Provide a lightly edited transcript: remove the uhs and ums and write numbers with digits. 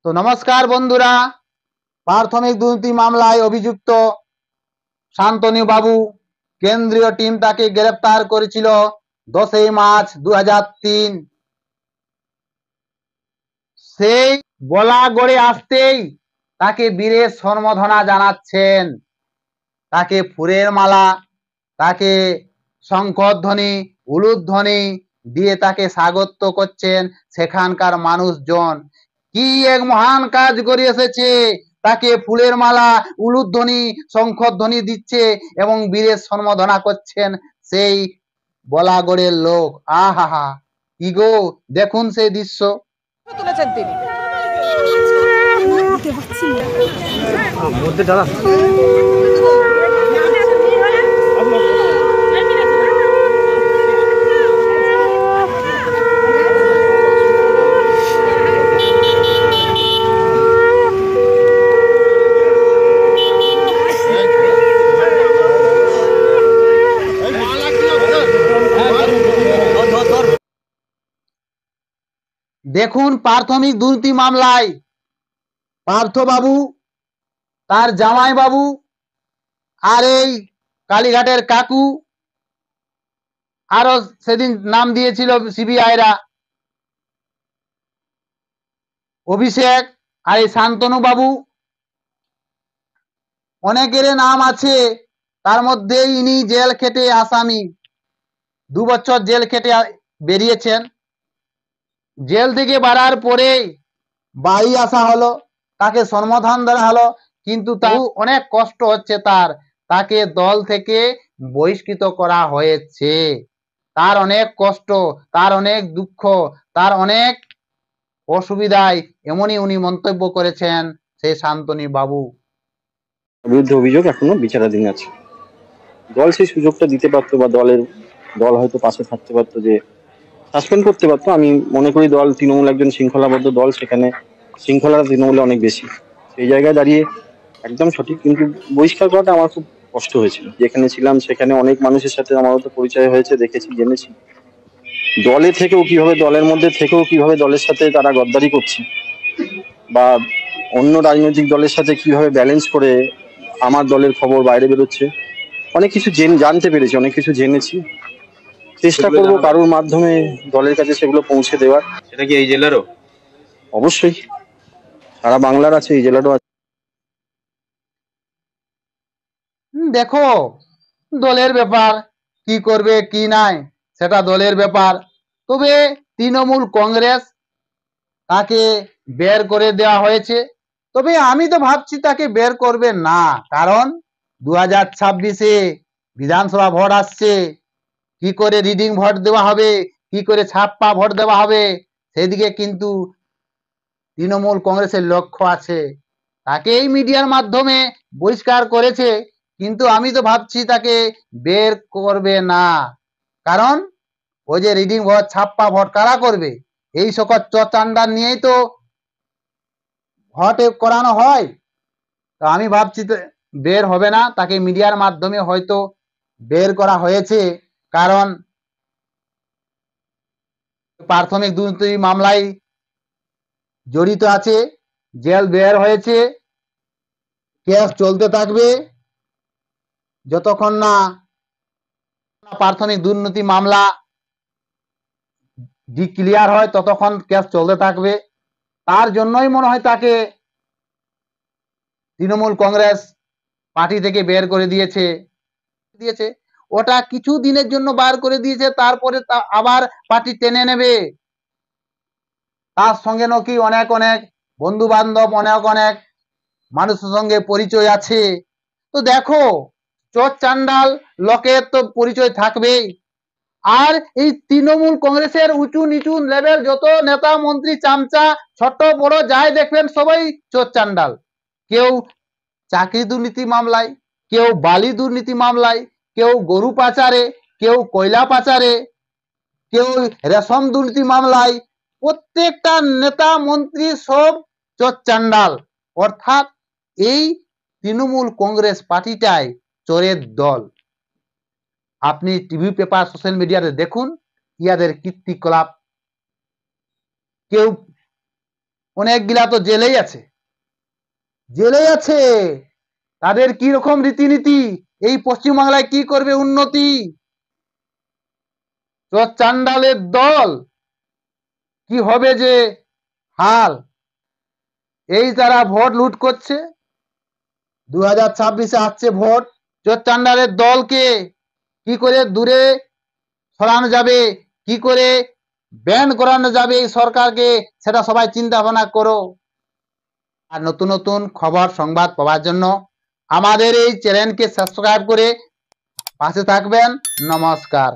তো নমস্কার বন্ধুরা, প্রাথমিক দুর্নীতি মামলায় অভিযুক্ত শান্তনু বাবু কেন্দ্রীয় টিম তাকে গ্রেফতার করেছিল 10 মার্চ 2003। সেই বলাগড়ে আসতেই তাকে বীরের সম্বর্ধনা জানাচ্ছেন, তাকে ফুলের মালা, তাকে শঙ্খধ্বনি, উলুধ্বনি দিয়ে তাকে স্বাগত করছেন সেখানকার মানুষজন। কি এক মহান কাজ করে এসেছে, তাকে ফুলের মালা, উলুধ্বনি, শঙ্খধ্বনি দিচ্ছে এবং বীরের সম্বর্ধনা করছেন সেই বলাগড়ের লোক। আহা, কি গো, দেখুন সেই দৃশ্য তুলেছেন তিনি। দেখুন, প্রাথমিক দুর্নীতি মামলায় পার্থবাবু, তার জামাই বাবু আর এই কালীঘাটের কাকু, আরো সেদিন নাম দিয়েছিল সিবিআইরা, অভিষেক আর এই শান্তনু বাবু, অনেকের নাম আছে। তার মধ্যে ইনি জেল খেটে আসামি, 2 বছর জেল খেটে বেরিয়েছেন। জেল থেকে বাড়ার পরে বাড়ি আসা হলো, তাকে সম্বোধন দেওয়া হলো, কিন্তু তাও অনেক কষ্ট হচ্ছে তার, তাকে দল থেকে বহিষ্কৃত করা হয়েছে। তার অনেক কষ্ট, তার অনেক দুঃখ, তার অনেক অসুবিধায়, এমনই উনি মন্তব্য করেছেন সেই শান্তনু বাবু। বিরুদ্ধে অভিযোগ এখনো বিচারাধীন আছে। দল সেই সুযোগটা দিতে পারতো, বা দল হয়তো পাশে থাকতে পারতো, যে সাসপেন্ড করতে পারতো। আমি মনে করি দল, তৃণমূল একজন শৃঙ্খলাবদ্ধ দল, সেখানে শৃঙ্খলাটা তৃণমূলে অনেক বেশি। সেই জায়গায় দাঁড়িয়ে একদম সঠিক, কিন্তু বহিষ্কার করাটা আমার খুব কষ্ট হয়েছিল। যেখানে ছিলাম সেখানে অনেক মানুষের সাথে আমারও তো পরিচয় হয়েছে, দেখেছি, জেনেছি দলে থেকেও কিভাবে, দলের মধ্যে থেকেও কিভাবে দলের সাথে তারা গদ্দারি করছে, বা অন্য রাজনৈতিক দলের সাথে কিভাবে ব্যালেন্স করে আমার দলের খবর বাইরে বেরোচ্ছে। অনেক কিছু জানতে পেরেছি, অনেক কিছু জেনেছি। চেষ্টা করবো কারোর মাধ্যমে দলের কাছে সেগুলো পৌঁছে দেওয়ার। সেটা কি এই জেলারও? অবশ্যই, সারা বাংলার আছে, এই জেলারও আছে। দেখো, দলের ব্যাপার, কি করবে কি নাই সেটা দলের ব্যাপার। তবে তৃণমূল কংগ্রেস তাকে বের করে দেওয়া হয়েছে। তবে আমি তো ভাবছি তাকে বের করবে না, কারণ 2026-এ বিধানসভা ভোট আসছে। কি করে রিডিং ভোট দেওয়া হবে, কি করে ছাপ্পা ভোট দেওয়া হবে, সেদিকে কিন্তু তৃণমূল কংগ্রেসের লক্ষ্য আছে। তাকে এই মিডিয়ার মাধ্যমে বহিষ্কার করেছে, কিন্তু আমি তো ভাবছি তাকে বের করবে না, কারণ ওই যে রিডিং ভোট, ছাপ্পা ভোট কারা করবে? এই সকল চচান্ডার নিয়েই তো ভোট করানো হয়। তো আমি ভাবছি বের হবে না, তাকে মিডিয়ার মাধ্যমে হয়তো বের করা হয়েছে, কারণ প্রাথমিক দুর্নীতি মামলায় জড়িত আছে, জেল বের হয়েছে, কেস চলতে থাকবে যতক্ষণ না প্রাথমিক দুর্নীতি মামলা ডিক্লিয়ার হয়, ততক্ষণ কেস চলতে থাকবে। তার জন্যই মনে হয় তাকে তৃণমূল কংগ্রেস পার্টি থেকে বের করে দিয়েছে। ওটা কিছু দিনের জন্য বার করে দিয়েছে, তারপরে আবার পার্টি টেনে নেবে। তার সঙ্গে নাকি অনেক অনেক বন্ধু বান্ধব, অনেক অনেক মানুষের সঙ্গে পরিচয় আছে। তো দেখো, চোর চান্ডাল লোকের তো পরিচয় থাকবেই। আর এই তৃণমূল কংগ্রেসের উঁচু নিচু লেভেল যত নেতা মন্ত্রী চামচা ছোট বড় যাই দেখবেন, সবাই চোর চান্ডাল। কেউ চাকরি দুর্নীতি মামলায়, কেউ বালি দুর্নীতি মামলায়, কেউ গরু পাচারে, কেউ কয়লা পাচারে, কেউ রেশম দুর্নীতি মামলায়। প্রত্যেকটা নেতা মন্ত্রী সব চোর চান্ডাল। অর্থাৎ এই তৃণমূল কংগ্রেস পার্টিটাই চোরের দল। আপনি টিভি, পেপার, সোশ্যাল মিডিয়াতে দেখুন ইয়াদের কীর্তিকলাপ। কেউ অনেকগুলা তো জেলেই আছে, জেলেই আছে। তাদের কি রকম রীতিনীতি, এই পশ্চিমবাংলায় কি করবে উন্নতি? চোর চান্ডালের দল কি হবে যে হাল, এই তারা ভোট লুট করছে। 2026-এ আসছে ভোট, চোর চান্ডালের দলকে কি করে দূরে সরানো যাবে, কি করে ব্যান করানো যাবে এই সরকারকে, সেটা সবাই চিন্তা ভাবনা করো। আর নতুন নতুন খবর সংবাদ পাওয়ার জন্য আমাদের এই চ্যানেলকে সাবস্ক্রাইব করে পাশে থাকবেন। নমস্কার।